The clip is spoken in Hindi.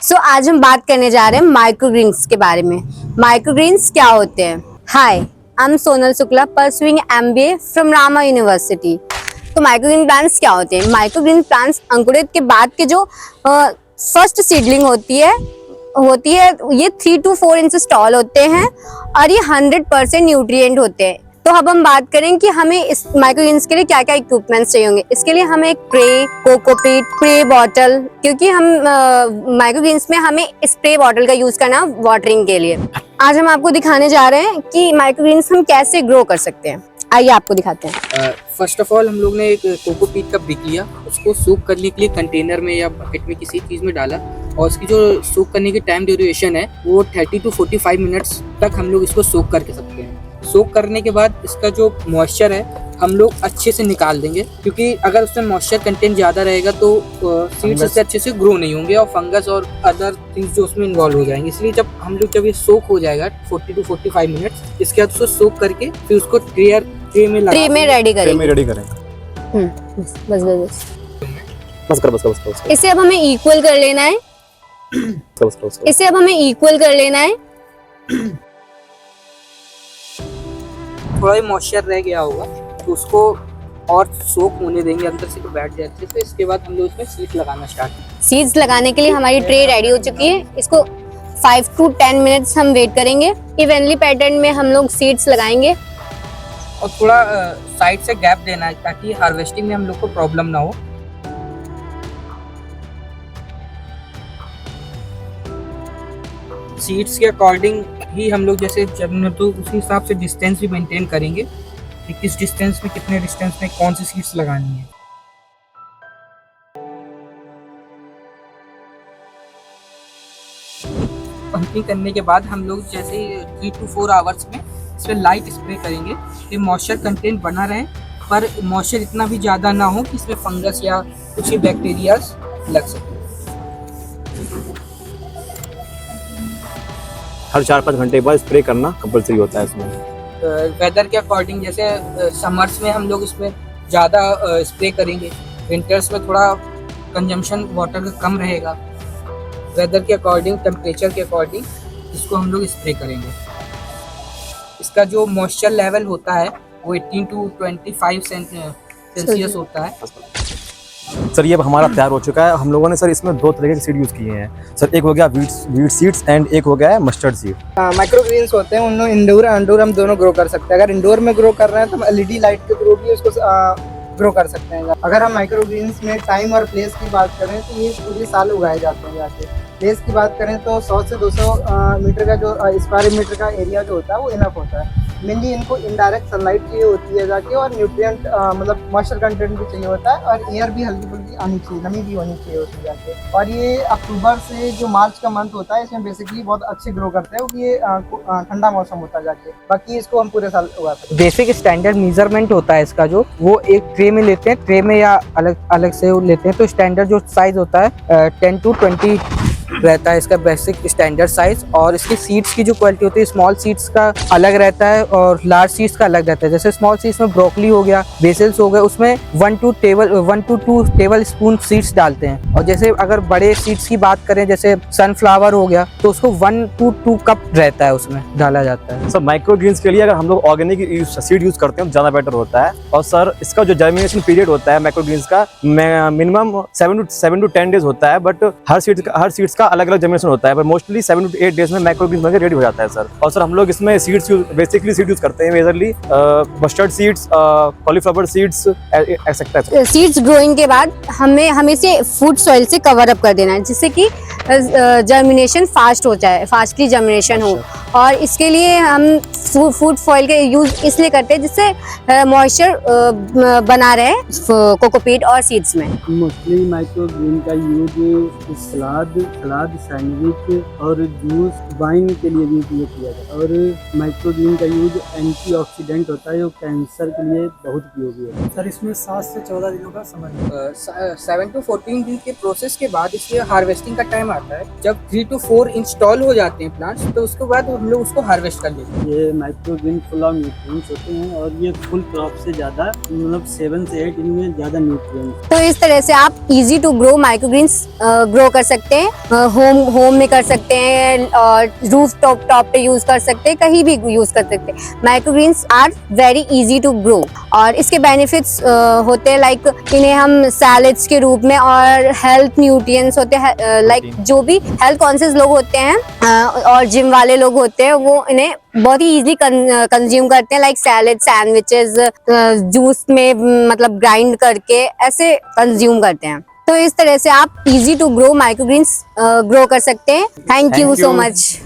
आज हम बात करने जा रहे हैं माइक्रोग्रीन्स के बारे में। माइक्रोग्रीन्स क्या होते हैं? Hi, I am Sonal Shukla, pursuing MBA from Rama university. तो माइक्रोग्रीन प्लांट्स क्या होते हैं? माइक्रोग्रीन प्लांट्स अंकुरित के बाद के जो फर्स्ट सीडलिंग होती है ये 3 to 4 इंच टॉल होते हैं और ये 100% न्यूट्रिएंट होते हैं। तो अब हम बात करें कि हमें इस माइक्रोग्रीन्स के लिए क्या क्या इक्विपमेंट्स चाहिए होंगे। इसके लिए हमें एक ट्रे, कोकोपीट, स्प्रे बॉटल, क्योंकि हम माइक्रोग्रीन्स में हमें स्प्रे बॉटल का यूज करना वाटरिंग के लिए। आज हम आपको दिखाने जा रहे हैं कि माइक्रोग्रीन्स हम कैसे ग्रो कर सकते हैं। आइए आपको दिखाते हैं। फर्स्ट ऑफ ऑल हम लोग ने एक कोकोपीट का ब्रिक लिया, उसको सूख करने के लिए कंटेनर में या बकेट में किसी चीज़ में डाला और इसकी जो सूख करने की टाइम ड्यूरेशन है वो 30 to 45 मिनट्स तक हम लोग इसको सूख करके सकते हैं। सोक करने के बाद इसका जो मॉइस्चर है हम लोग अच्छे से निकाल देंगे, क्योंकि अगर उसमें मॉइस्चर कंटेंट ज़्यादा रहेगा तो सीड्स इससे अच्छे से ग्रो नहीं होंगे और फंगस और अदर थिंग्स जो उसमें इन्वॉल्व हो जाएंगे। इसलिए जब ये सोक हो जाएगा 40 to 45 मिनट्स, इसके बाद उसको सोक करके फिर उसको ट्रे में रेडी करें। बस। इसे अब हमें इक्वल कर लेना है। थोड़ा ही मॉइस्चर रह गया होगा तो उसको और सोक होने देंगे, अंदर से तो बैठ जाए अच्छे से। इसके बाद हम लोग इसमें सीड्स लगाना स्टार्ट। सीड्स लगाने के लिए हमारी ट्रे रेडी हो चुकी है। इसको 5 to 10 मिनट्स हम वेट करेंगे। इवनली पैटर्न में हम लोग सीड्स लगाएंगे और थोड़ा साइड से गैप देना है ताकि हार्वेस्टिंग में हम लोग को प्रॉब्लम ना हो। सीड्स के अकॉर्डिंग ही हम लोग जैसे तो उसी हिसाब से डिस्टेंस भी मेंटेन करेंगे कि किस डिस्टेंस में कितने डिस्टेंस में कौन सी सीड्स लगानी है। पंपिंग करने के बाद हम लोग जैसे 3 to 4 आवर्स में इसमें लाइट स्प्रे करेंगे कि मॉइस्चर कंटेंट बना रहे, पर मॉइस्चर इतना भी ज़्यादा ना हो कि इसमें फंगस या कुछ ही बैक्टीरियाज लग सके। हर 4-5 घंटे बाद स्प्रे करना कंपलसरी होता है इसमें। वेदर के अकॉर्डिंग जैसे समर्स में हम लोग इसमें ज़्यादा स्प्रे करेंगे, विंटर्स में थोड़ा कंजम्पशन वाटर का कम रहेगा। वेदर के अकॉर्डिंग, टेम्परेचर के अकॉर्डिंग इसको हम लोग स्प्रे करेंगे। इसका जो मॉइस्चर लेवल होता है वो 18 to 25 सेल्सियस होता है। सर ये हमारा तैयार हो चुका है। हम लोगों ने सर इसमें 2 तरह के सीड यूज़ किए हैं सर। एक हो गया वीट सीड्स एंड एक हो गया है मस्टर्ड सीड। माइक्रोग्रीन्स होते हैं, उन्होंने इंडोर आउटडोर हम दोनों ग्रो कर सकते हैं। अगर इंडोर में ग्रो कर रहे हैं तो हम एलईडी लाइट के थ्रू भी उसको ग्रो कर सकते हैं। अगर हम माइक्रोग्रीन्स में टाइम और प्लेस की बात करें तो ये पूरे साल उगाए जाते हैं। जाके प्लेस की बात करें तो 100 से 200 मीटर का जो स्क्वायर मीटर का एरिया जो होता है वो इनफ होता है। मेनली इनको इनडायरेक्ट सनलाइट चाहिए होती है जाके, और न्यूट्रिएंट मतलब मॉइस्चर कंटेंट भी चाहिए होता है, और एयर भी हल्की फुल्की आनी चाहिए, नमी भी होनी चाहिए उसमें जाके। और ये अक्टूबर से जो मार्च का मंथ होता है इसमें बेसिकली बहुत अच्छे ग्रो करते हैं, क्योंकि ये ठंडा मौसम होता है जाके। बाकी इसको हम पूरे साल उगा सकते हैं। बेसिक स्टैंडर्ड मेजरमेंट होता है इसका, जो वो एक ट्रे में लेते हैं, ट्रे में या अलग अलग से लेते हैं। तो स्टैंडर्ड जो साइज होता है 10 to 20 रहता है इसका बेसिक स्टैंडर्ड साइज। और इसकी सीड्स की जो क्वालिटी होती है, स्मॉल सीड्स का अलग रहता है और लार्ज सीड्स का अलग रहता है। जैसे स्मॉल सीड्स में ब्रोकली हो गया, बेसिल्स हो गए, उसमें 1 to 2 टेबल स्पून सीड्स डालते हैं। और जैसे अगर बड़े सीड्स की बात करें जैसे सनफ्लावर हो गया तो उसको 1 to 2 कप रहता है उसमें डाला जाता है। सर माइक्रोग्रीन्स के लिए अगर हम लोग ऑर्गेनिक सीड यूज़ करते हैं तो ज़्यादा बेटर होता है। और सर इसका जो जर्मिनेशन पीरियड होता है माइक्रोग्रीन्स का मिनिमम 7 to 10 डेज होता है, बट हर सीड्स का अलग अलग जर्मिनेशन होता है, पर मोस्टली 7 to 8 डेज में माइक्रोग्रीन्स बनकर रेडी हो जाता है सर। और सर हम लोग इसमें बेसिकली सीड यूज करते हैं majorly mustard seeds, cauliflower seeds etcetera. Seeds growing के बाद हमें इसे फूड सॉइल से कवर अप कर देना है, जिससे कि जर्मिनेशन फास्टली जर्मिनेशन हो। और इसके लिए हम फूड फॉइल का यूज इसलिए करते हैं जिससे मॉइस्चर बना रहे कोकोपीट और सीड्स में। मोस्टली माइक्रोग्रीन का यूज सलाद, सैंडविच और जूस, वाइन के लिए भी उपयोग किया जाता है। और माइक्रोग्रीन का यूज एंटीऑक्सीडेंट होता है जो कैंसर के लिए बहुत उपयोगी है। सर इसमें 7 से 14 दिनों का समय 7 to 14 दिन के प्रोसेस के बाद इसके हार्वेस्टिंग का टाइम आता है। जब 3 to 4 इंस्टॉल हो जाते हैं प्लांट्स, तो उसके बाद हम लोग उसको हार्वेस्ट कर लेते हैं। ये micro green full of nutrients होते हैं और ये फुल क्रॉप से ज़्यादा, मतलब 7 से 8 इनमें ज़्यादा न्यूट्रिएंट्स। तो इस तरह से आप easy to grow microgreens grow कर सकते हैं। होम में कर सकते हैं और रूफ टॉप पे यूज कर सकते हैं, कहीं भी यूज कर सकते हैं। Microgreens are very easy to grow और इसके बेनिफिट्स होते हैं लाइक इन्हें हम सैलेड्स के रूप में, और हेल्थ न्यूट्रिएंट्स होते हैं लाइक जो भी हेल्थ कॉन्शियस लोग होते हैं और जिम वाले लोग होते हैं वो इन्हें बहुत ही इजीली कंज्यूम करते हैं, लाइक सैलेड, सैंडविचेस, जूस में मतलब ग्राइंड करके ऐसे कंज्यूम करते हैं। तो इस तरह से आप easy to grow microgreens grow कर सकते हैं। Thank you Thank so you. Much.